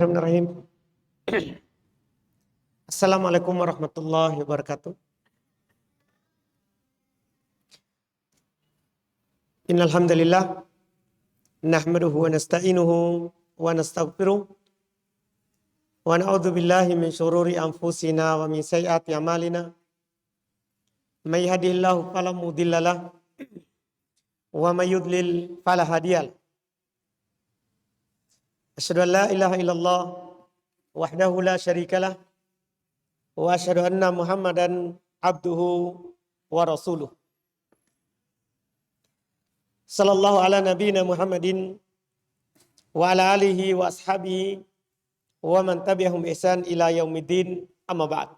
Bismillahirrahmanirrahim. Assalamualaikum warahmatullahi wabarakatuh. Innal hamdalillah nahmaduhu wa nasta'inuhu wa nastaghfiruh wa na'udzu billahi min syururi anfusina wa min sayyiati a'malina. May yahdihillahu fala mudhillalah wa may yudlil fala hadiyalah. Asyhadu an la ilaha illallah wahdahu la syarikalah wa asyhadu anna Muhammadan abduhu wa rasuluh. Sallallahu ala nabiyina Muhammadin wa ala alihi wa ashabihi wa man tabi'ahum ihsan ila yaumiddin, amma ba'd.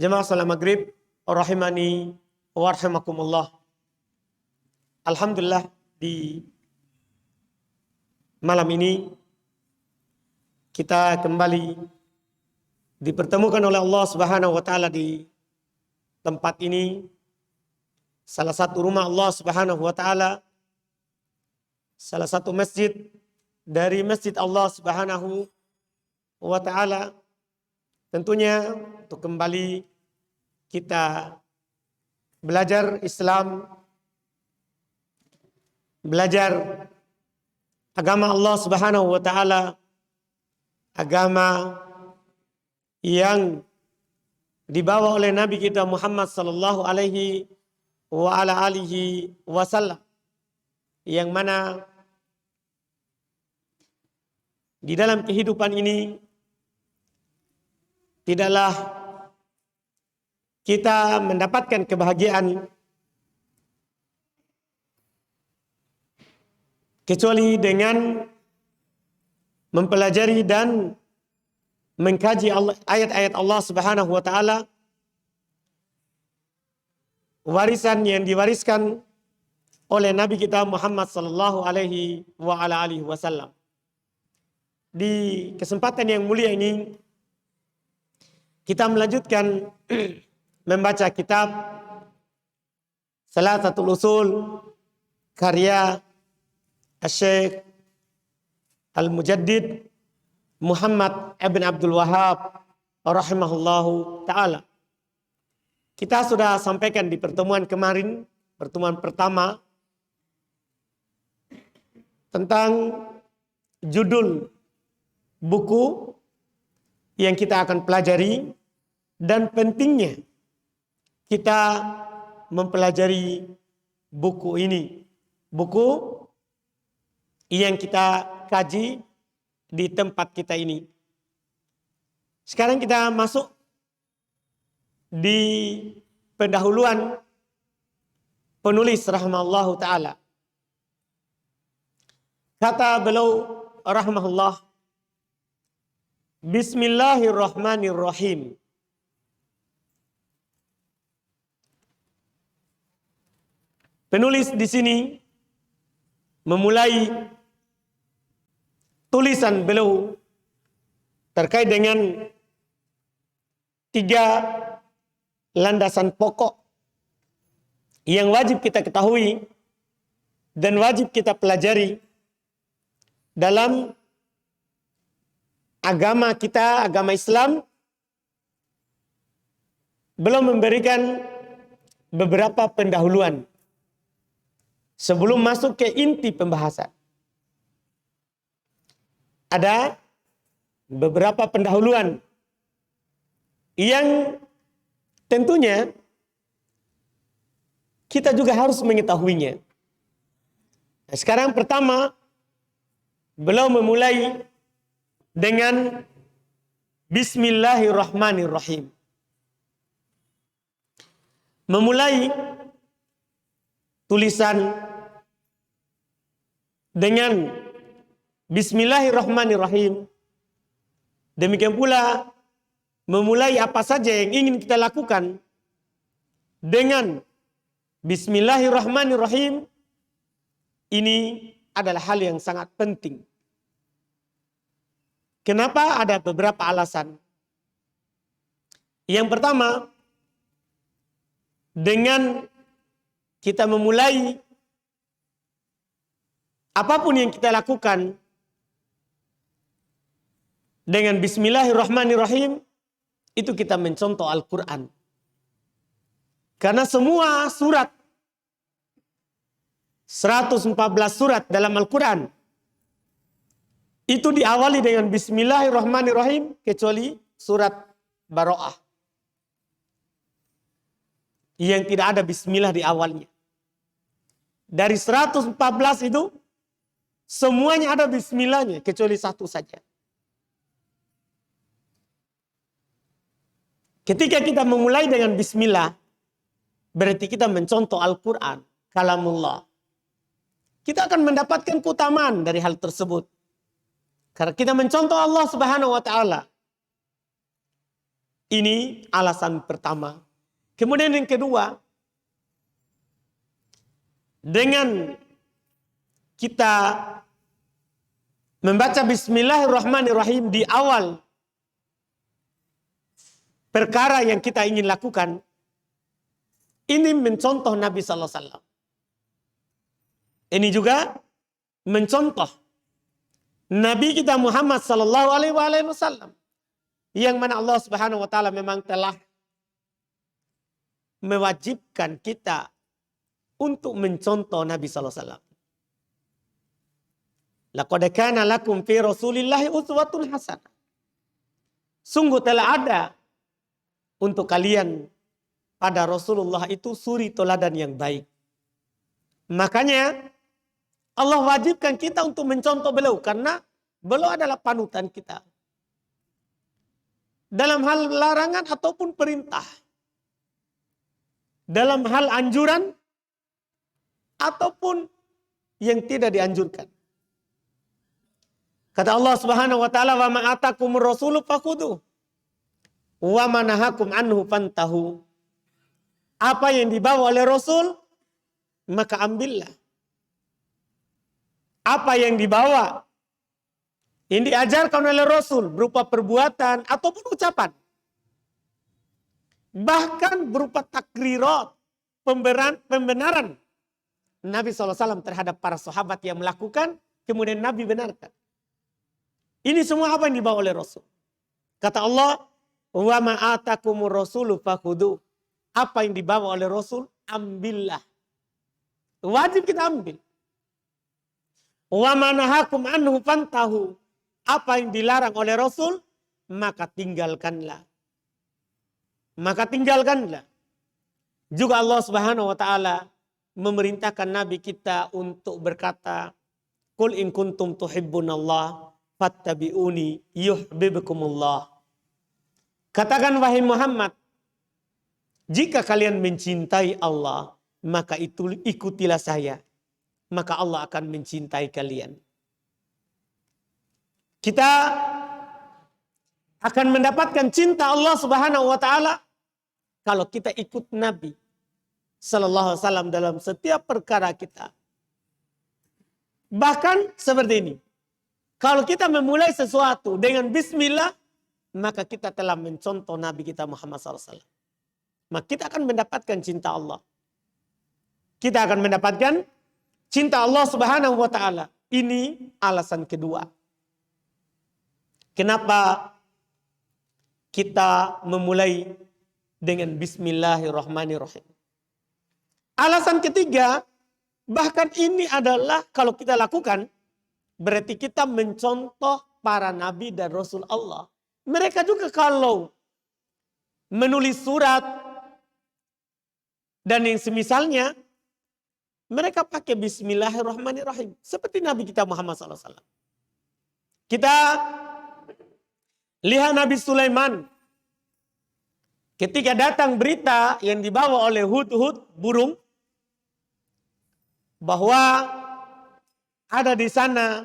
Jemaah salat maghrib rahimani wa rahimakumullah. Alhamdulillah, di malam ini kita kembali dipertemukan oleh Allah Subhanahu wa taala di tempat ini, salah satu rumah Allah Subhanahu wa taala, salah satu masjid dari masjid Allah Subhanahu wa taala, tentunya untuk kembali kita belajar Islam, belajar agama Allah Subhanahu wa taala, agama yang dibawa oleh Nabi kita Muhammad sallallahu alaihi wa ala alihi wasallam, yang mana di dalam kehidupan ini tidaklah kita mendapatkan kebahagiaan kecuali dengan mempelajari dan mengkaji ayat-ayat Allah Subhanahu wa taala, warisan yang diwariskan oleh Nabi kita Muhammad sallallahu alaihi wa ala alihi wasallam. Di kesempatan yang mulia ini kita melanjutkan membaca kitab Salasatul Usul karya Syekh Al-Mujaddid Muhammad ibn Abdul Wahhab rahimahullahu ta'ala. Kita sudah sampaikan di pertemuan kemarin, pertemuan pertama, tentang judul buku yang kita akan pelajari dan pentingnya kita mempelajari buku ini. Buku yang kita kaji di tempat kita ini. Sekarang kita masuk di pendahuluan penulis rahimahullahu ta'ala. Kata beliau rahimahullah, Bismillahirrahmanirrahim. Penulis di sini memulai tulisan beliau terkait dengan 3 landasan pokok yang wajib kita ketahui dan wajib kita pelajari dalam agama kita, agama Islam. Belum memberikan beberapa pendahuluan sebelum masuk ke inti pembahasan. Ada beberapa pendahuluan yang tentunya kita juga harus mengetahuinya. Nah, sekarang pertama, beliau memulai dengan Bismillahirrahmanirrahim. Memulai tulisan dengan Bismillahirrahmanirrahim. Demikian pula memulai apa saja yang ingin kita lakukan dengan Bismillahirrahmanirrahim. Ini adalah hal yang sangat penting. Kenapa? Ada beberapa alasan. Yang pertama, dengan kita memulai apapun yang kita lakukan dengan Bismillahirrahmanirrahim, itu kita mencontoh Al-Quran. Karena semua surat, 114 surat dalam Al-Quran, itu diawali dengan Bismillahirrahmanirrahim, kecuali surat Baro'ah, yang tidak ada Bismillah di awalnya. Dari 114 itu, semuanya ada Bismillahnya, kecuali satu saja. Ketika kita memulai dengan Bismillah, berarti kita mencontoh Al-Quran, kalamullah. Kita akan mendapatkan keutamaan dari hal tersebut. Karena kita mencontoh Allah Subhanahu wa Ta'ala. Ini alasan pertama. Kemudian yang kedua, dengan kita membaca Bismillahirrahmanirrahim di awal perkara yang kita ingin lakukan, ini mencontoh Nabi Sallallahu Alaihi Wasallam. Ini juga mencontoh Nabi kita Muhammad Sallallahu Alaihi Wasallam, yang mana Allah Subhanahu Wa Taala memang telah mewajibkan kita untuk mencontoh Nabi Sallallahu Alaihi Wasallam. Laqad kana lakum fi Rasulillahi uswatun hasanah. Sungguh telah ada untuk kalian pada Rasulullah itu suri teladan yang baik. Makanya Allah wajibkan kita untuk mencontoh beliau karena beliau adalah panutan kita. Dalam hal larangan ataupun perintah. Dalam hal anjuran ataupun yang tidak dianjurkan. Kata Allah Subhanahu wa Ta'ala, "Wa ma atakumur rasulu fakhudhu wa ma nahakum anhu fantahu." Apa yang dibawa oleh Rasul, maka ambillah. Apa yang dibawa, yang diajarkan oleh Rasul berupa perbuatan ataupun ucapan. Bahkan berupa takrirat, pembenaran Nabi SAW terhadap para sahabat yang melakukan, kemudian Nabi benarkan. Ini semua apa yang dibawa oleh Rasul. Kata Allah, "Wa ma atakumur rasulu fakhudhu." Apa yang dibawa oleh Rasul, ambillah. Wajib kita ambil. Wa ma nahakum anhu fantahu. Apa yang dilarang oleh Rasul, maka tinggalkanlah. Maka tinggalkanlah. Juga Allah Subhanahu wa Ta'ala memerintahkan Nabi kita untuk berkata, "Qul in kuntum tuhibbunallah fattabi'uni yuhibbukumullah." Katakan wahai Muhammad, jika kalian mencintai Allah, maka itu ikutilah saya. Maka Allah akan mencintai kalian. Kita akan mendapatkan cinta Allah Subhanahu wa Ta'ala kalau kita ikut Nabi Sallallahu Alaihi Wasallam dalam setiap perkara kita. Bahkan seperti ini. Kalau kita memulai sesuatu dengan Bismillah, maka kita telah mencontoh Nabi kita Muhammad SAW. Maka kita akan mendapatkan cinta Allah. Kita akan mendapatkan cinta Allah Subhanahu wa Ta'ala. Ini alasan kedua. Kenapa kita memulai dengan Bismillahirrahmanirrahim? Alasan ketiga, bahkan ini adalah kalau kita lakukan, berarti kita mencontoh para nabi dan rasul Allah. Mereka juga kalau menulis surat dan yang semisalnya, mereka pakai Bismillahirrahmanirrahim. Seperti Nabi kita Muhammad SAW. Kita lihat Nabi Sulaiman. Ketika datang berita yang dibawa oleh hud-hud, burung. Bahwa ada di sana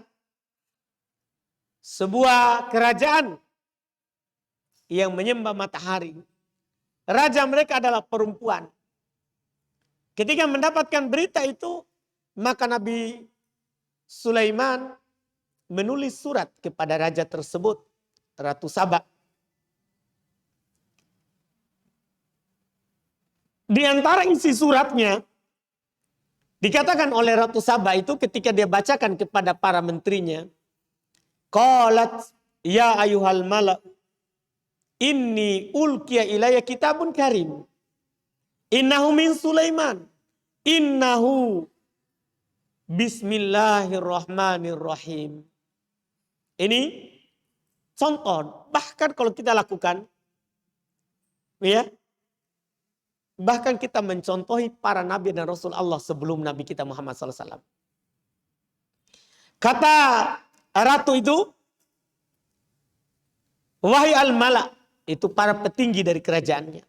sebuah kerajaan yang menyembah matahari. Raja mereka adalah perempuan. Ketika mendapatkan berita itu, maka Nabi Sulaiman menulis surat kepada raja tersebut, Ratu Saba. Di antara isi suratnya, dikatakan oleh Ratu Saba itu ketika dia bacakan kepada para menterinya, qalat Ya ayuhal mala, inni ulkiya ilaya kitabun karim. Innahu min Sulaiman. Innahu bismillahirrahmanirrahim. Ini contoh. Bahkan kalau kita lakukan, ya, bahkan kita mencontohi para nabi dan rasul Allah sebelum Nabi kita Muhammad SAW. Kata ratu itu, wahai al-mala, itu para petinggi dari kerajaannya.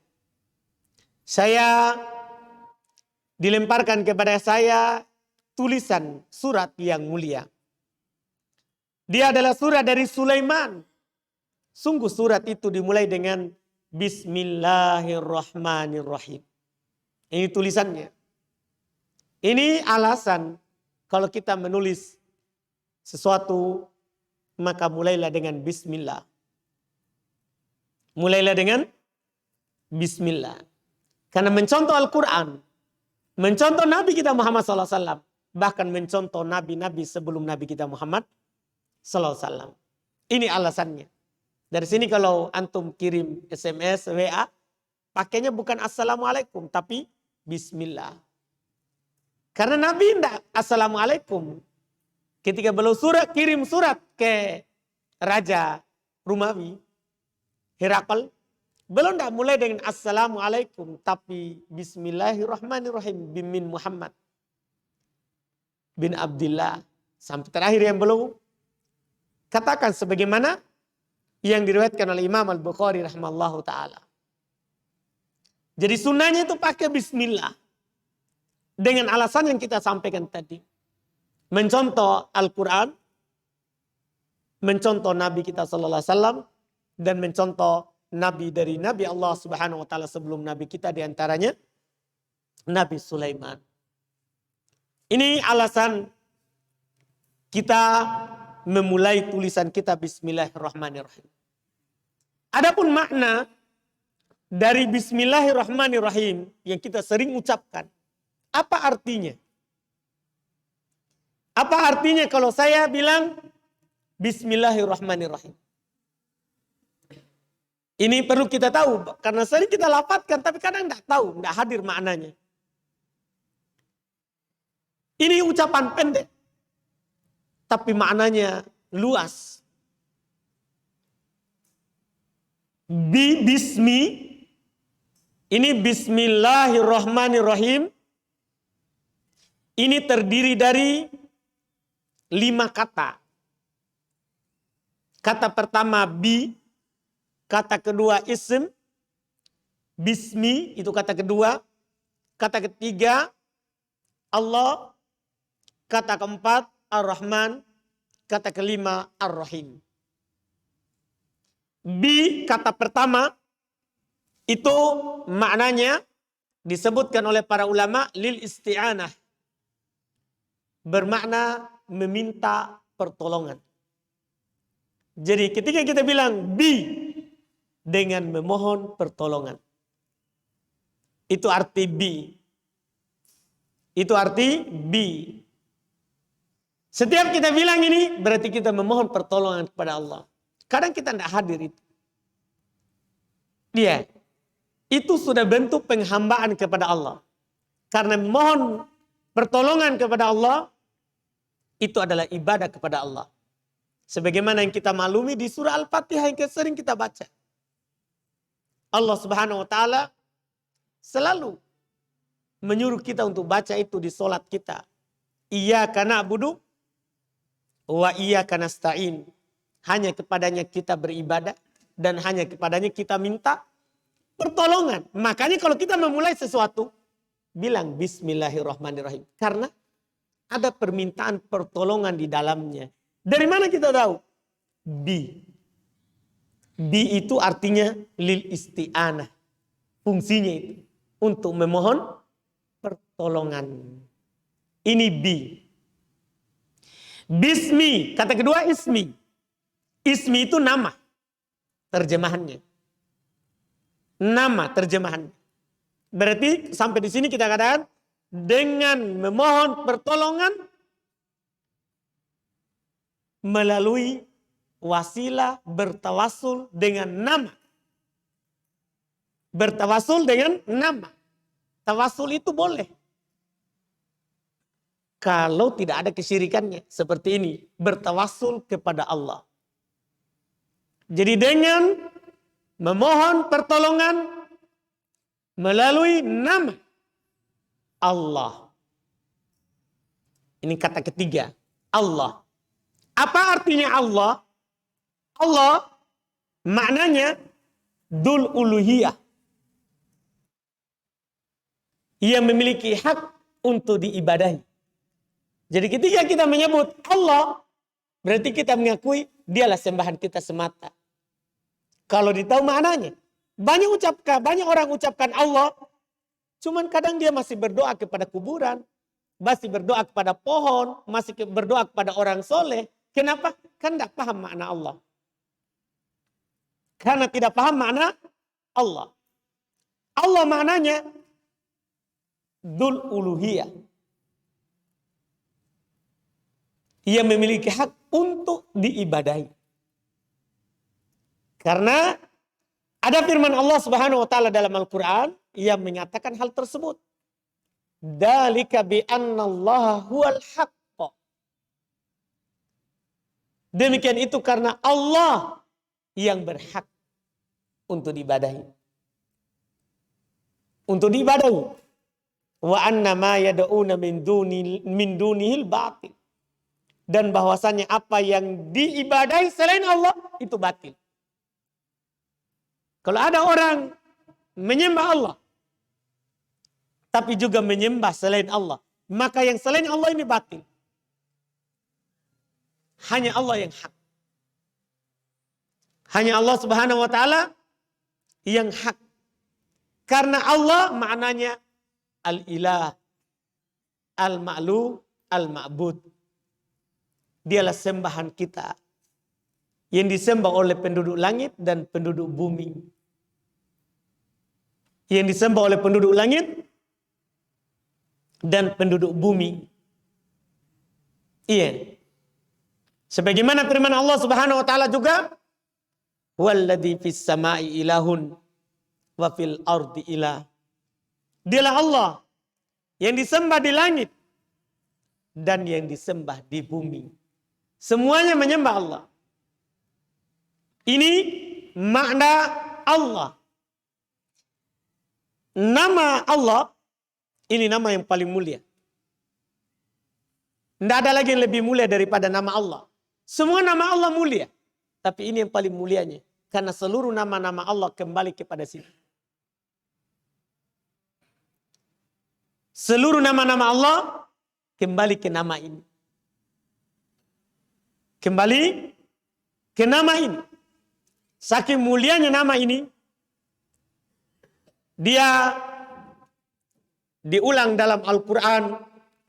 Dilemparkan kepada saya tulisan surat yang mulia. Dia adalah surat dari Sulaiman. Sungguh surat itu dimulai dengan Bismillahirrahmanirrahim. Ini tulisannya. Ini alasan kalau kita menulis sesuatu, maka mulailah dengan Bismillah. Mulailah dengan Bismillah. Karena mencontoh Al-Quran, mencontoh Nabi kita Muhammad SAW, bahkan mencontoh nabi-nabi sebelum Nabi kita Muhammad SAW. Ini alasannya. Dari sini kalau antum kirim SMS, WA, pakainya bukan Assalamualaikum, tapi Bismillah. Karena Nabi tidak Assalamualaikum. Ketika beliau kirim surat ke Raja Romawi, Herakl, belum tidak mulai dengan Assalamualaikum, tapi Bismillahirrahmanirrahim bin Muhammad bin Abdullah. Sampai terakhir yang belum katakan sebagaimana yang diriwayatkan oleh Imam Al-Bukhari rahimahullahu ta'ala. Jadi sunnahnya itu pakai Bismillah. Dengan alasan yang kita sampaikan tadi. Mencontoh Al-Quran, mencontoh Nabi kita sallallahu alaihi wasallam, dan mencontoh Nabi dari Nabi Allah Subhanahu wa ta'ala sebelum Nabi kita, diantaranya Nabi Sulaiman. Ini alasan kita memulai tulisan kita Bismillahirrahmanirrahim. Adapun makna dari Bismillahirrahmanirrahim yang kita sering ucapkan, apa artinya? Apa artinya kalau saya bilang Bismillahirrahmanirrahim? Ini perlu kita tahu, karena sering kita lafadzkan, tapi kadang tidak tahu, tidak hadir maknanya. Ini ucapan pendek, tapi maknanya luas. Bismi, ini Bismillahirrahmanirrahim. Ini terdiri dari 5 kata. Kata pertama bi. Kata kedua ism, bismi itu kata kedua. Kata ketiga Allah. Kata keempat ar-Rahman. Kata kelima ar-Rahim. Bi kata pertama itu maknanya disebutkan oleh para ulama lil isti'anah. Bermakna meminta pertolongan. Jadi ketika kita bilang bi, dengan memohon pertolongan. Itu arti bi. Itu arti bi. Setiap kita bilang ini berarti kita memohon pertolongan kepada Allah. Kadang kita tidak hadir itu. Dia. Itu sudah bentuk penghambaan kepada Allah. Karena memohon pertolongan kepada Allah, itu adalah ibadah kepada Allah. Sebagaimana yang kita maklumi di surah Al-Fatihah yang sering kita baca. Allah Subhanahu wa ta'ala selalu menyuruh kita untuk baca itu di solat kita. Iyyaka na'budu wa iyyaka nasta'in. Hanya kepadanya kita beribadah dan hanya kepadanya kita minta pertolongan. Makanya kalau kita memulai sesuatu, bilang Bismillahirrahmanirrahim. Karena ada permintaan pertolongan di dalamnya. Dari mana kita tahu? Bi itu artinya lil isti'anah. Fungsinya itu untuk memohon pertolongan. Ini bi. Bismi, kata kedua ismi. Ismi itu nama. Terjemahannya. Nama terjemahannya. Berarti sampai di sini kita katakan dengan memohon pertolongan melalui wasilah bertawasul dengan nama. Bertawasul dengan nama. Tawasul itu boleh. Kalau tidak ada kesyirikannya. Seperti ini. Bertawasul kepada Allah. Jadi dengan memohon pertolongan melalui nama Allah. Ini kata ketiga. Allah. Apa artinya Allah? Allah maknanya Dzul Uluhiyah. Ia memiliki hak untuk diibadahi. Jadi ketika kita menyebut Allah, berarti kita mengakui dialah sembahan kita semata. Kalau ditahu maknanya. Banyak orang ucapkan Allah, cuman kadang dia masih berdoa kepada kuburan, masih berdoa kepada pohon, masih berdoa kepada orang soleh. Kenapa? Kan tidak paham makna Allah. Karena tidak paham makna Allah. Allah maknanya Dzul Uluhiyah. Ia memiliki hak untuk diibadahi. Karena ada firman Allah Subhanahu wa taala dalam Al-Qur'an yang menyatakan hal tersebut. Dzalika bi annallaha huwal haqq. Demikian itu karena Allah yang berhak untuk diibadahi. Untuk diibadahi. Wa anna ma yad'una min dunihil batil. Dan bahwasannya apa yang diibadahi selain Allah itu batil. Kalau ada orang menyembah Allah, tapi juga menyembah selain Allah, maka yang selain Allah ini batil. Hanya Allah yang hak. Hanya Allah Subhanahu wa taala yang hak. Karena Allah maknanya al-ilah, al-ma'lu, al-ma'bud. Dialah sembahan kita yang disembah oleh penduduk langit dan penduduk bumi. Yang disembah oleh penduduk langit dan penduduk bumi. Iya. Sebagaimana firman Allah Subhanahu wa taala juga, "Walladzi fis sama'i ilahun wa fil ardi ilah." Dialah Allah yang disembah di langit dan yang disembah di bumi. Semuanya menyembah Allah. Ini makna Allah. Nama Allah, ini nama yang paling mulia. Tidak ada lagi yang lebih mulia daripada nama Allah. Semua nama Allah mulia. Tapi ini yang paling mulianya. Karena seluruh nama-nama Allah kembali kepada sini. Seluruh nama-nama Allah kembali ke nama ini. Kembali ke nama ini. Saking mulianya nama ini, dia diulang dalam Al-Quran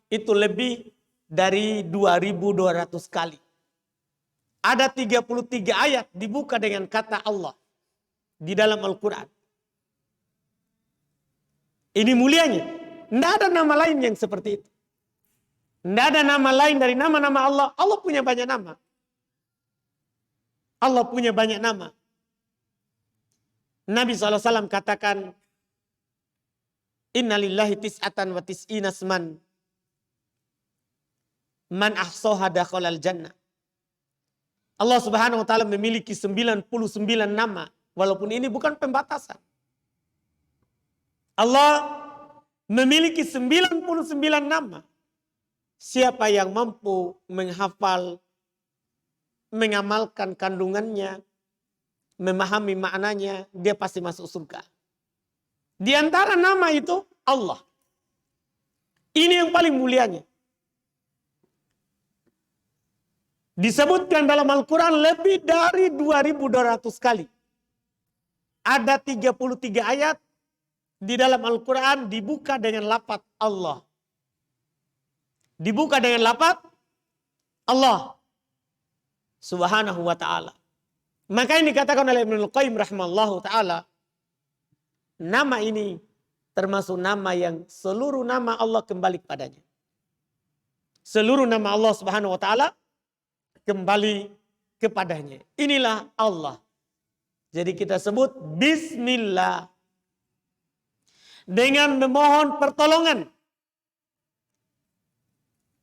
itu lebih dari 2200 kali. Ada 33 ayat dibuka dengan kata Allah di dalam Al-Quran. Ini mulianya. Tidak ada nama lain yang seperti itu. Tidak ada nama lain dari nama-nama Allah. Allah punya banyak nama. Allah punya banyak nama. Nabi SAW katakan, Inna lillahi tis'atan wa tis'ina asman. Man ahsoha dakhalal jannah. Allah Subhanahu wa taala memiliki 99 nama. Walaupun ini bukan pembatasan. Allah memiliki 99 nama. Siapa yang mampu menghafal, mengamalkan kandungannya, memahami maknanya, dia pasti masuk surga. Di antara nama itu Allah. Ini yang paling mulianya. Disebutkan dalam Al-Quran lebih dari 2200 kali. Ada 33 ayat di dalam Al-Quran dibuka dengan lafaz Allah. Dibuka dengan lafaz Allah Subhanahu wa ta'ala. Maka ini dikatakan oleh Ibnul Qayyim rahimallahu ta'ala. Nama ini termasuk nama yang seluruh nama Allah kembali kepadanya. Seluruh nama Allah Subhanahu wa ta'ala kembali kepadanya. Inilah Allah. Jadi kita sebut Bismillah. Dengan memohon pertolongan.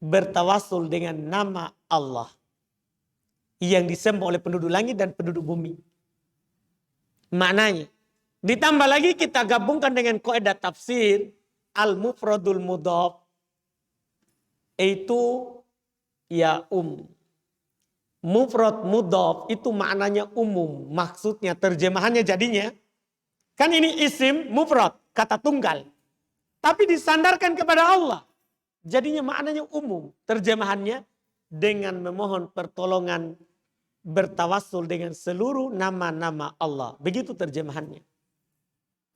Bertawassul dengan nama Allah. Yang disembah oleh penduduk langit dan penduduk bumi. Maknanya. Ditambah lagi kita gabungkan dengan kaidah tafsir. Al-mufradul mudhaf. Itu ya Mufrad mudhaf itu maknanya umum. Maksudnya terjemahannya jadinya. Kan ini isim mufrad. Kata tunggal. Tapi disandarkan kepada Allah. Jadinya maknanya umum. Terjemahannya dengan memohon pertolongan. Bertawassul dengan seluruh nama-nama Allah. Begitu terjemahannya.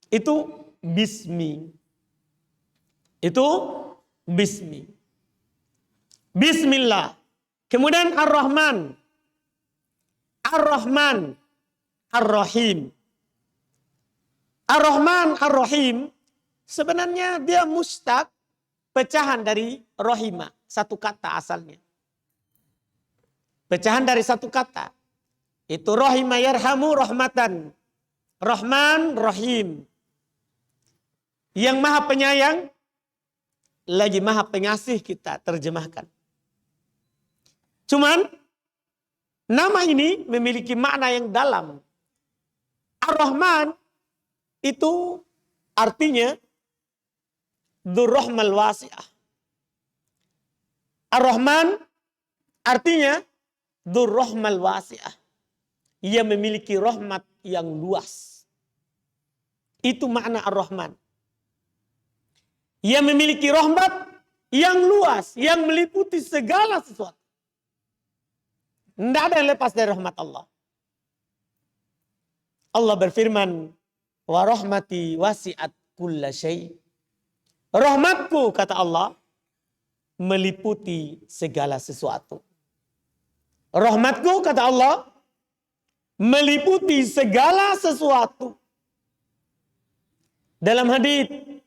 Itu bismi. Itu bismi. Bismillah. Kemudian Ar-Rahman. Ar-Rahman. Ar-Rahim. Ar-Rahman, Ar-Rahim. Sebenarnya dia mustaq. Pecahan dari Rahimah. Satu kata asalnya. Pecahan dari satu kata. Itu Rahimah yarhamu rahmatan. Rahman, Rahim. Yang maha penyayang. Lagi maha pengasih kita terjemahkan. Cuman nama ini memiliki makna yang dalam. Ar-Rahman itu artinya Dzur-Rahmal Wasi'ah. Ar-Rahman artinya Dzur-Rahmal Wasi'ah. Ia memiliki rahmat yang luas. Itu makna Ar-Rahman. Ia memiliki rahmat yang luas, yang meliputi segala sesuatu. Tidak ada yang lepas dari rahmat Allah. Allah berfirman, wa rahmati wasi'at kulla syai'. Rahmatku, kata Allah, meliputi segala sesuatu. Rahmatku, kata Allah, meliputi segala sesuatu. Dalam hadits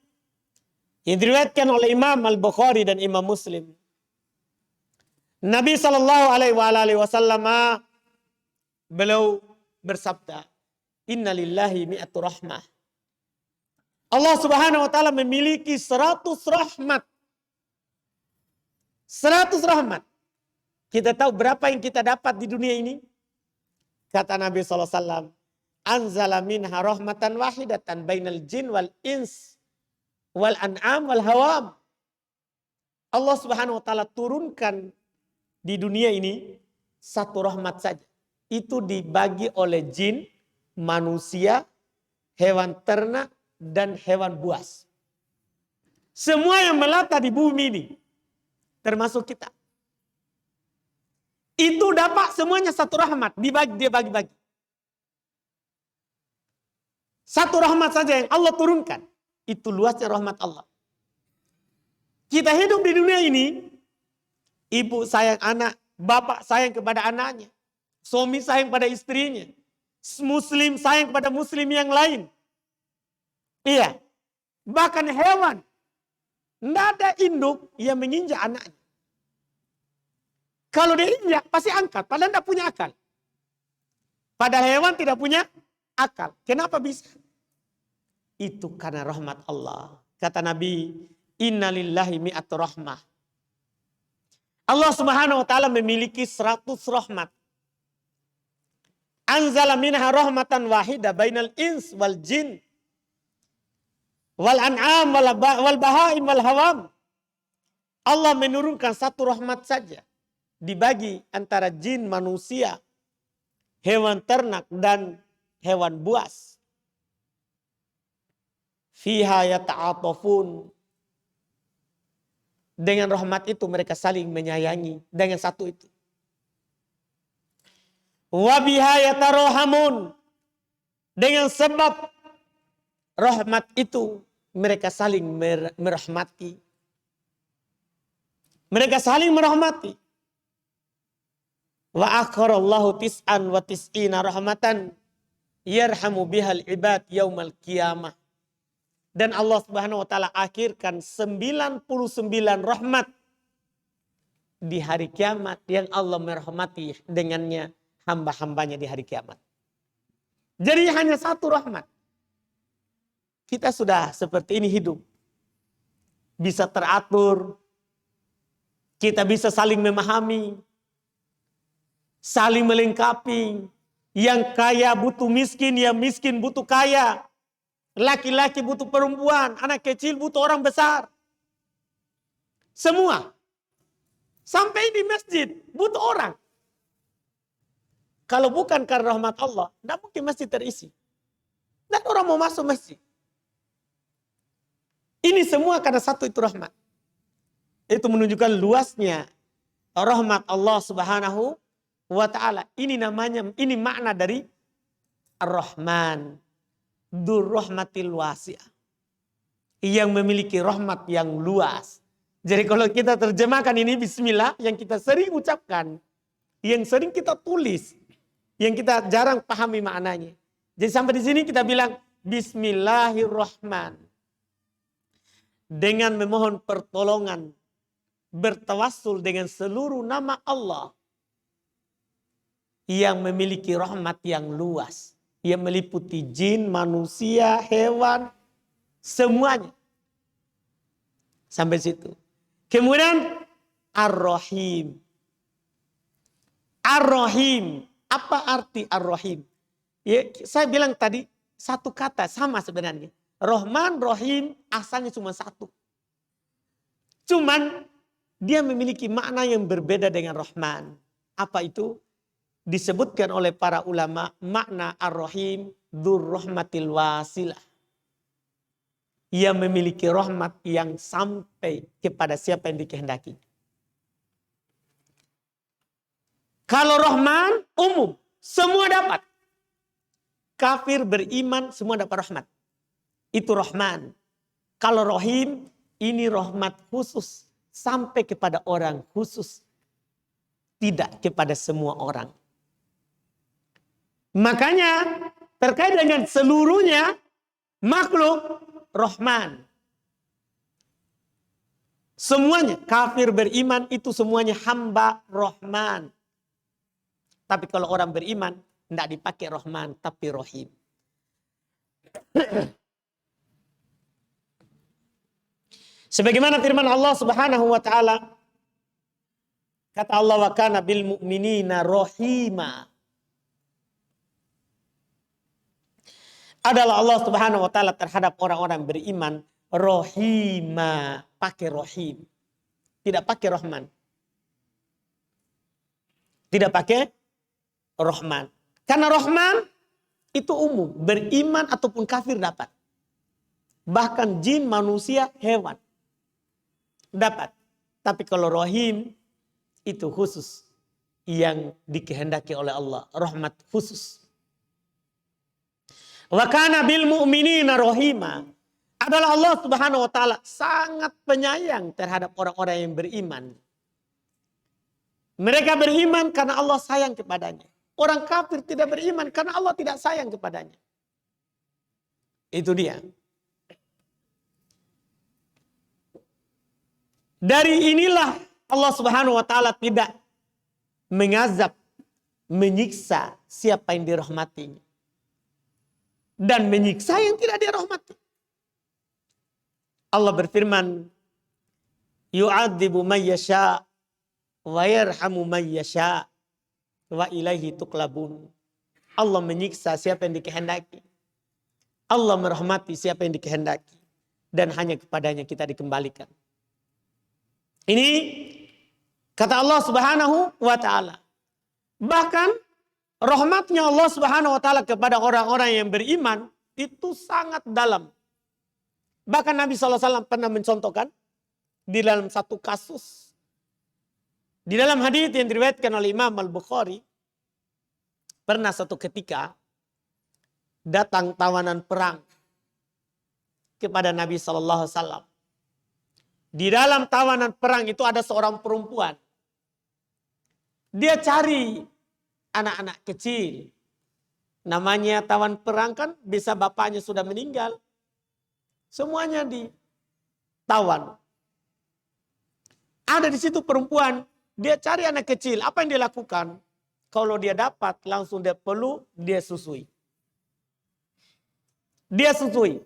yang diriwayatkan oleh Imam Al-Bukhari dan Imam Muslim, Nabi SAW beliau bersabda, Inna lillahi mi'atu rahmah. Allah Subhanahu wa taala memiliki 100 rahmat. 100 rahmat. Kita tahu berapa yang kita dapat di dunia ini? Kata Nabi SAW, anzala minha rahmatan wahidatan bainal jin wal ins wal an'am wal hawam. Allah Subhanahu wa taala turunkan di dunia ini satu rahmat saja. Itu dibagi oleh jin, manusia, hewan ternak, dan hewan buas. Semua yang melata di bumi ini, termasuk kita. Itu dapat semuanya satu rahmat, dia bagi-bagi. Satu rahmat saja yang Allah turunkan. Itu luasnya rahmat Allah. Kita hidup di dunia ini, ibu sayang anak, bapak sayang kepada anaknya, suami sayang pada istrinya, muslim sayang kepada muslim yang lain. Iya, bahkan hewan, tidak ada induk yang menginjak anaknya. Kalau dia injak, pasti angkat, padahal tidak punya akal. Pada hewan tidak punya akal. Kenapa bisa? Itu karena rahmat Allah. Kata Nabi, Inna lillahi mi'atu rahmah. Allah Subhanahu wa taala memiliki 100 rahmat. Anzala minha rahmatan wahidah bainal ins wal jin wal an'am wal bahaim wal hawam. Allah menurunkan satu rahmat saja. Dibagi antara jin, manusia, hewan ternak, dan hewan buas. Fiha yata'atafun. Dengan rahmat itu mereka saling menyayangi. Dengan satu itu. Wabiha yatarohamun. Dengan sebab rahmat itu mereka saling merahmati. Mereka saling merahmati. Wa akharallahu tis'an wa tis'ina rahmatan yarhamu bihal ibad yaumal qiyamah. Dan Allah Subhanahu wa taala akhirkan 99 rahmat di hari kiamat yang Allah merahmati dengannya hamba-hambanya di hari kiamat. Jadi hanya satu rahmat. Kita sudah seperti ini hidup. Bisa teratur. Kita bisa saling memahami. Saling melengkapi. Yang kaya butuh miskin, yang miskin butuh kaya. Laki-laki butuh perempuan, anak kecil butuh orang besar. Semua. Sampai di masjid butuh orang. Kalau bukan karena rahmat Allah, tidak mungkin masjid terisi. Dan orang mau masuk masjid. Ini semua karena satu itu rahmat. Itu menunjukkan luasnya rahmat Allah Subhanahu wa ta'ala. Ini namanya, ini makna dari Ar-Rahman. Dzur rahmatil wasi'ah. Yang memiliki rahmat yang luas. Jadi kalau kita terjemahkan ini bismillah yang kita sering ucapkan. Yang sering kita tulis. Yang kita jarang pahami maknanya. Jadi sampai di sini kita bilang bismillahirrahman. Dengan memohon pertolongan. Bertawassul dengan seluruh nama Allah. Yang memiliki rahmat yang luas. Yang meliputi jin, manusia, hewan. Semuanya. Sampai situ. Kemudian Ar-Rahim. Ar-Rahim. Apa arti Ar-Rahim? Ya, saya bilang tadi satu kata sama sebenarnya. Rahman, Rahim asalnya cuma satu. Cuman dia memiliki makna yang berbeda dengan Rahman. Apa itu? Disebutkan oleh para ulama makna Ar-Rahim dzur rahmatil wasilah. Ia memiliki rahmat yang sampai kepada siapa yang dikehendaki. Kalau Rahman umum, semua dapat. Kafir beriman semua dapat rahmat. Itu Rahman. Kalau Rahim, ini rahmat khusus sampai kepada orang khusus. Tidak kepada semua orang. Makanya terkait dengan seluruhnya makhluk Rahman. Semuanya kafir beriman itu semuanya hamba Rahman. Tapi kalau orang beriman tidak dipakai Rahman tapi Rahim. Sebagaimana firman Allah Subhanahu wa taala, kata Allah wa kana bil mu'minina rahima. Adalah Allah Subhanahu wa taala terhadap orang-orang beriman rahima, pakai rahim. Tidak pakai Rahman. Tidak pakai Rahman. Karena Rahman itu umum, beriman ataupun kafir dapat. Bahkan jin, manusia, hewan dapat. Tapi kalau Rahim itu khusus yang dikehendaki oleh Allah, rahmat khusus. Wa kana bil mu'minina rahima. Adalah Allah Subhanahu wa taala sangat penyayang terhadap orang-orang yang beriman. Mereka beriman karena Allah sayang kepadanya. Orang kafir tidak beriman karena Allah tidak sayang kepadanya. Itu dia. Dari inilah Allah Subhanahu wa taala tidak mengazab, menyiksa siapa yang dirahmatinya. Dan menyiksa yang tidak dirahmati. Allah berfirman, yu'adzibu man yasha wa yarhamu man yasha wa ilaihi tuqlabun. Allah menyiksa siapa yang dikehendaki. Allah merahmati siapa yang dikehendaki. Dan hanya kepadanya kita dikembalikan. Ini kata Allah Subhanahu wa taala. Bahkan rahmatnya Allah Subhanahu wa taala kepada orang-orang yang beriman itu sangat dalam. Bahkan Nabi SAW pernah mencontohkan di dalam satu kasus. Di dalam hadits yang diriwayatkan oleh Imam Al-Bukhari. Pernah satu ketika datang tawanan perang kepada Nabi SAW. Di dalam tawanan perang itu ada seorang perempuan. Dia cari anak-anak kecil. Namanya tawan perang kan bisa bapaknya sudah meninggal. Semuanya ditawan. Ada di situ perempuan. Dia cari anak kecil. Apa yang dia lakukan? Kalau dia dapat, langsung dia peluk, dia susui. Dia susui.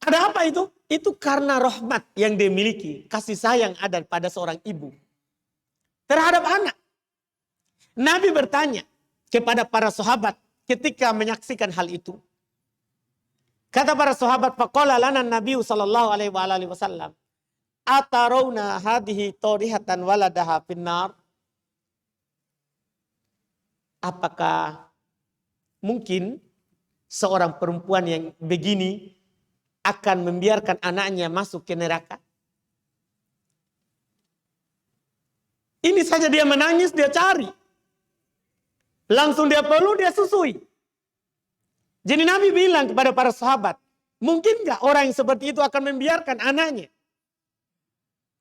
Ada apa itu? Itu karena rahmat yang dia miliki. Kasih sayang ada pada seorang ibu terhadap anak. Nabi bertanya kepada para sahabat ketika menyaksikan hal itu. Kata para sahabat, faqala lana Nabi sallallahu alaihi wasallam, atarawna hadhihi tarihatan waladaha finnar. Apakah mungkin seorang perempuan yang begini akan membiarkan anaknya masuk ke neraka? Ini saja dia menangis, dia cari. Langsung dia peluk, dia susui. Jadi Nabi bilang kepada para sahabat, mungkin gak orang yang seperti itu akan membiarkan anaknya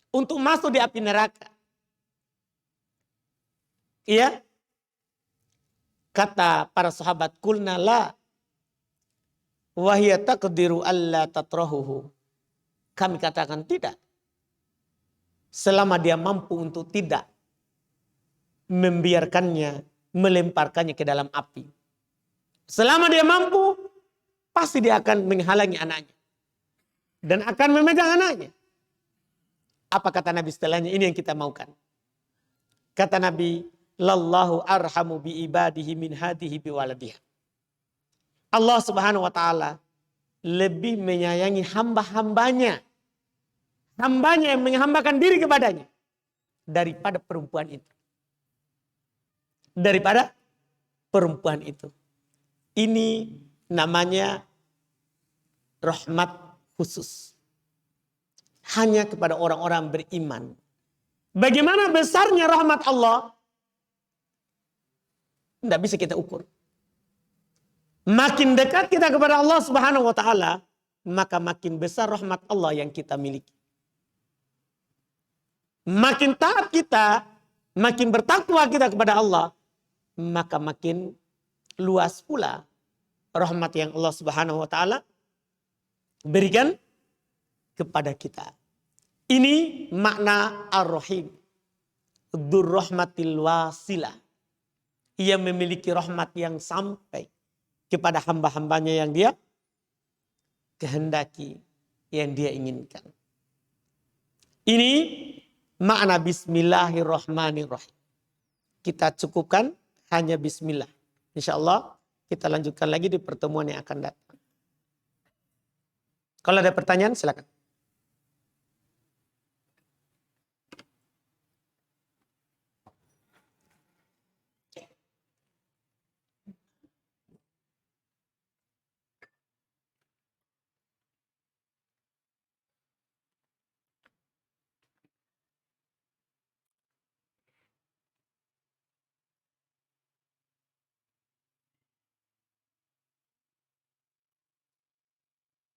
untuk masuk di api neraka? Iya? Kata para sahabat, kulna la wahya taqdiru alla tatrahuhu. Kami katakan tidak. Selama dia mampu untuk tidak membiarkannya, melemparkannya ke dalam api. Selama dia mampu, pasti dia akan menghalangi anaknya. Dan akan memegang anaknya. Apa kata Nabi setelahnya? Ini yang kita maukan. Kata Nabi, lallahu arhamu bi ibadihi min hadihi bi waladiha. Allah subhanahu wa ta'ala lebih menyayangi hamba-hambanya. Hambanya yang menghambakan diri kepadanya. Daripada perempuan itu. Daripada perempuan itu. Ini namanya rahmat khusus. Hanya kepada orang-orang beriman. Bagaimana besarnya rahmat Allah? Tidak bisa kita ukur. Makin dekat kita kepada Allah subhanahu wa ta'ala, maka makin besar rahmat Allah yang kita miliki. Makin taat kita, makin bertakwa kita kepada Allah, maka makin luas pula rahmat yang Allah subhanahu wa ta'ala berikan kepada kita. Ini makna ar-rahim. Dzur rahmatil wasilah. Ia memiliki rahmat yang sampai kepada hamba-hambanya yang dia kehendaki, yang dia inginkan. Ini makna bismillahirrahmanirrahim. Kita cukupkan hanya bismillah. Insya Allah kita lanjutkan lagi di pertemuan yang akan datang. Kalau ada pertanyaan silakan.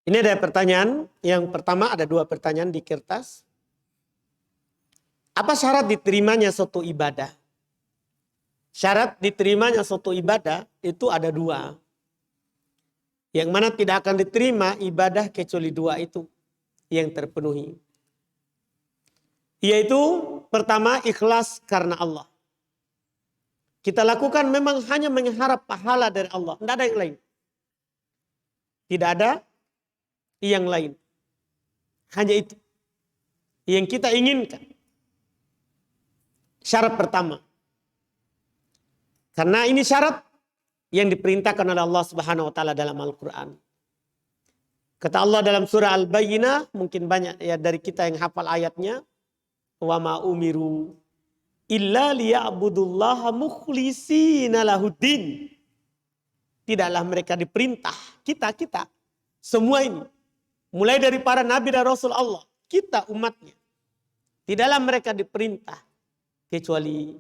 Ini ada pertanyaan. Yang pertama ada 2 pertanyaan di kertas. Apa syarat diterimanya suatu ibadah? Syarat diterimanya suatu ibadah itu ada 2. Yang mana tidak akan diterima ibadah kecuali 2 itu yang terpenuhi. Yaitu pertama ikhlas karena Allah. Kita lakukan memang hanya mengharap pahala dari Allah. Tidak ada yang lain. Tidak ada yang lain. Hanya itu yang kita inginkan. Syarat pertama. Karena ini syarat yang diperintahkan oleh Allah Subhanahu wa taala dalam Al-Qur'an. Kata Allah dalam surah Al-Bayyinah, mungkin banyak ya dari kita yang hafal ayatnya, wa ma umiru illa liya'budullaha mukhlishina lahuddin. Tidaklah mereka diperintah, kita semua ini, mulai dari para nabi dan rasul Allah, kita umatnya. Tidaklah mereka diperintah kecuali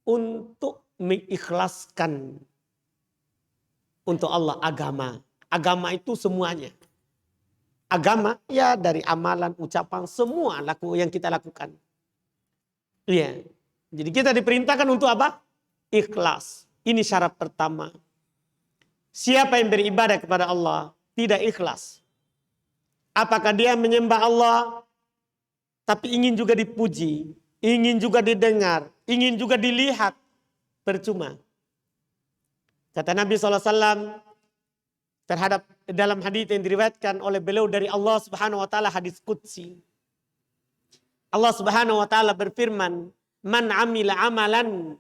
untuk mengikhlaskan untuk Allah agama. Agama itu semuanya. Agama ya dari amalan, ucapan, semua yang kita lakukan. Iya. Jadi kita diperintahkan untuk apa? Ikhlas. Ini syarat pertama. Siapa yang beribadah kepada Allah tidak ikhlas. Apakah dia menyembah Allah tapi ingin juga dipuji? ingin juga didengar, ingin juga dilihat, percuma. Kata Nabi SAW terhadap dalam hadits yang diriwayatkan oleh beliau dari Allah Subhanahu wa taala, hadis qudsi. Allah Subhanahu wa taala berfirman, "Man 'amila amalan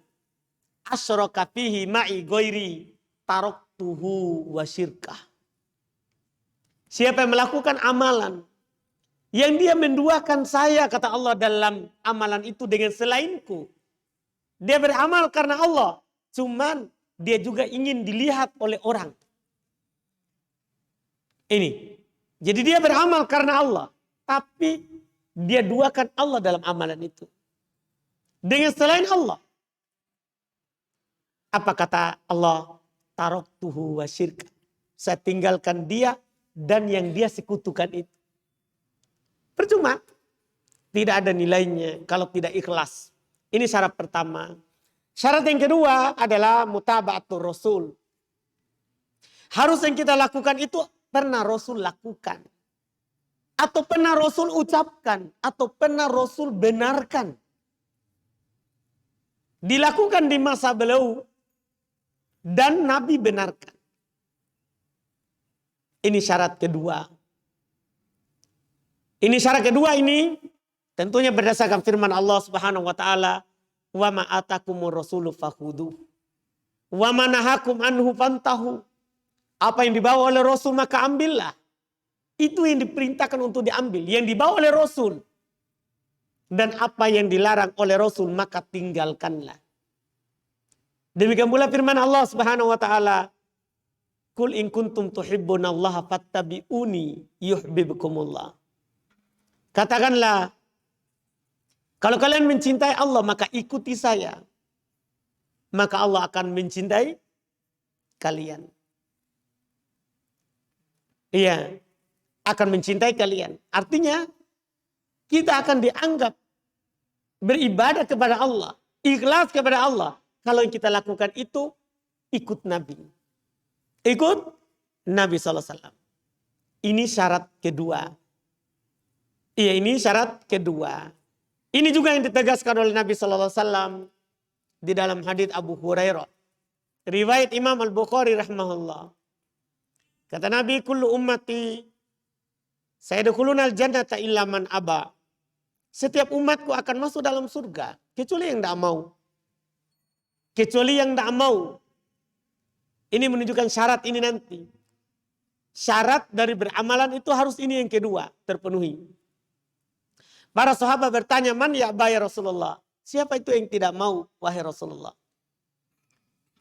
asyraka fihi ma'i ghairi taraktuhu wa syirkah." Siapa yang melakukan amalan yang dia menduakan saya, kata Allah, dalam amalan itu dengan selainku. Dia beramal karena Allah, cuman dia juga ingin dilihat oleh orang. Ini. Jadi dia beramal karena Allah, tapi dia duakan Allah dalam amalan itu. Dengan selain Allah. Apa kata Allah? Taraktuhu wa syirka. Saya tinggalkan dia dan yang dia sekutukan itu. Percuma. Tidak ada nilainya kalau tidak ikhlas. Ini syarat pertama. Syarat yang kedua adalah mutaba'atur Rasul. Harus yang kita lakukan itu pernah Rasul lakukan. Atau pernah Rasul ucapkan. Atau pernah Rasul benarkan. Dilakukan di masa beliau. Dan Nabi benarkan. Ini syarat kedua. Ini syarat kedua ini tentunya berdasarkan firman Allah Subhanahu wa taala, "Wa ma atakumur rasulu fakhuduh. Wa ma nahakum anhu fantahu." Apa yang dibawa oleh Rasul maka ambillah. Itu yang diperintahkan untuk diambil, yang dibawa oleh Rasul. Dan apa yang dilarang oleh Rasul maka tinggalkanlah. Demikian pula firman Allah Subhanahu wa taala, "Qul in kuntum tuhibbunallaha fattabi'uni yuhibbukumullah." Katakanlah, kalau kalian mencintai Allah maka ikuti saya. Maka Allah akan mencintai kalian. Iya, akan mencintai kalian. Artinya kita akan dianggap beribadah kepada Allah, ikhlas kepada Allah. Kalau yang kita lakukan itu ikut Nabi. Ikut Nabi SAW. Ini syarat kedua. Iya, ini syarat kedua. Ini juga yang ditegaskan oleh Nabi SAW di dalam hadits Abu Hurairah. Riwayat Imam Al-Bukhari rahimahullah. Kata Nabi, "Kullu ummati sayadkhuluna al-jannata illa man aba." Setiap umatku akan masuk dalam surga, kecuali yang tidak mau. Kecuali yang tidak mau. Ini menunjukkan syarat ini nanti. Syarat dari beramalan itu harus ini yang kedua terpenuhi. Para sahabat bertanya, "Man ya'ba ya Rasulullah?" Siapa itu yang tidak mau, wahai Rasulullah?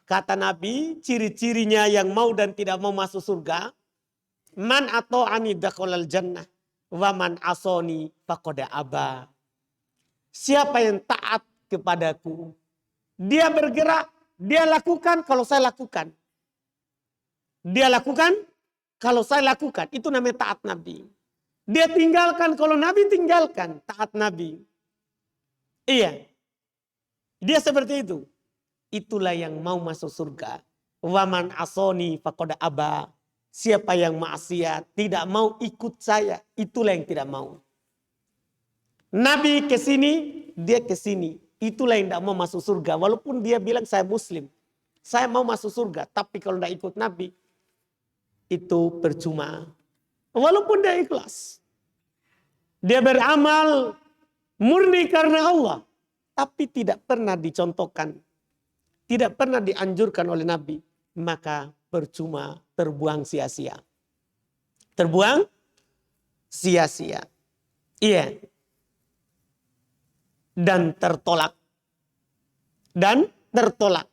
Kata Nabi, ciri-cirinya yang mau dan tidak mau masuk surga. Man ata'ani dakhalal jannah wa man asoni faqad aba. Siapa yang taat kepadaku, dia bergerak, dia lakukan kalau saya lakukan. Dia lakukan kalau saya lakukan. Itu namanya taat Nabi. Dia tinggalkan kalau Nabi tinggalkan, taat Nabi. Iya. Dia seperti itu. Itulah yang mau masuk surga. Waman asoni faqad aba. Siapa yang maksiat, tidak mau ikut saya, itulah yang tidak mau. Nabi ke sini, dia ke sini. Itulah yang tidak mau masuk surga. Walaupun dia bilang saya muslim. Saya mau masuk surga. Tapi kalau tidak ikut Nabi, itu percuma. Walaupun dia ikhlas. Dia beramal murni karena Allah. Tapi tidak pernah dicontohkan. Tidak pernah dianjurkan oleh Nabi. Maka percuma, terbuang sia-sia. Terbuang sia-sia. Iya. Dan tertolak. Dan tertolak.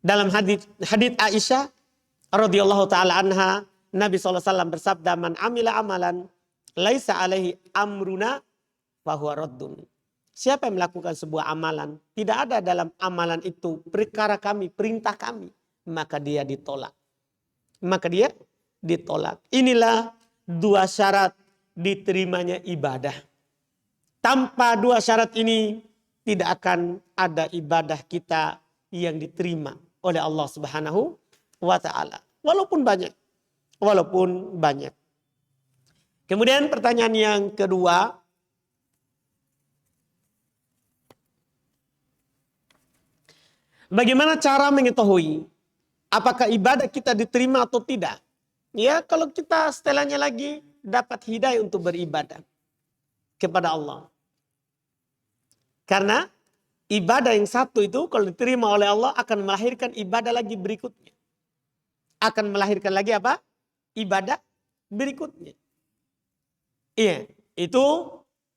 Dalam hadits Aisyah radhiyallahu taala anha, Nabi SAW bersabda, "Man amila amalan laisa alaihi amruna fahuwa raddun." Siapa yang melakukan sebuah amalan, tidak ada dalam amalan itu perkara kami, perintah kami, maka dia ditolak. Maka dia ditolak. Inilah dua syarat diterimanya ibadah. Tanpa dua syarat ini tidak akan ada ibadah kita yang diterima oleh Allah Subhanahu wa taala. Walaupun banyak. Walaupun banyak. Kemudian pertanyaan yang kedua. Bagaimana cara mengetahui apakah ibadah kita diterima atau tidak? Ya, kalau kita setelahnya lagi dapat hidayah untuk beribadah kepada Allah. Karena ibadah yang satu itu kalau diterima oleh Allah akan melahirkan ibadah lagi berikutnya. Akan melahirkan lagi apa? Ibadah berikutnya. Iya, itu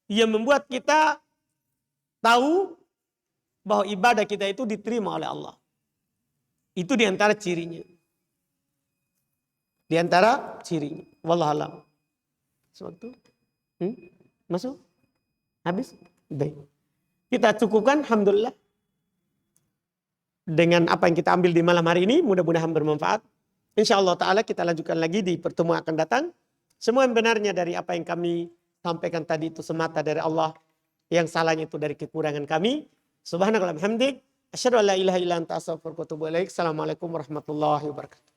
yang membuat kita tahu bahwa ibadah kita itu diterima oleh Allah. Itu diantara cirinya. Diantara cirinya. Wallahualam. Suatu? Masuk? Habis? Baik. Kita cukupkan, alhamdulillah. Dengan apa yang kita ambil di malam hari ini, mudah-mudahan bermanfaat. InsyaAllah ta'ala kita lanjutkan lagi di pertemuan akan datang. Semua yang benarnya dari apa yang kami sampaikan tadi itu semata dari Allah. Yang salahnya itu dari kekurangan kami. Subhanallah hamdik. Asyhadu an la ilaha illa anta astaghfiruka wa atubu ilaik. Assalamualaikum warahmatullahi wabarakatuh.